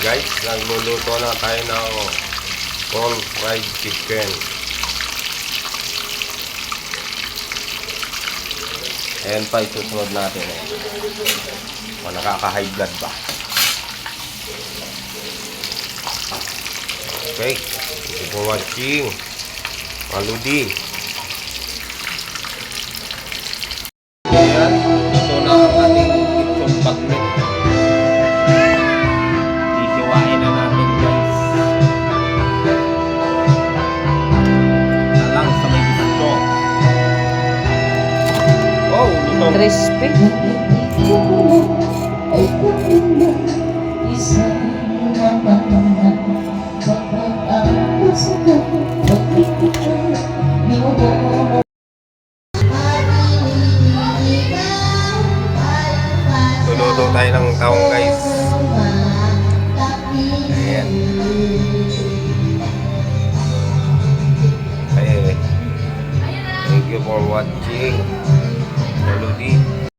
Guys, nagluluto na tayo ng corn fried chicken. Ayan pa, isusunod natin eh. Nakaka-high blood ba? Okay, thank you for watching. Maludi. Ayan, ito na ang ating itong bagnet. Hihiwain na natin guys. Talang sa may gusto. Oh, ito. Crispy. Luluto tayo ng taong guys. Ayan. Okay. Thank you for watching. Maludi.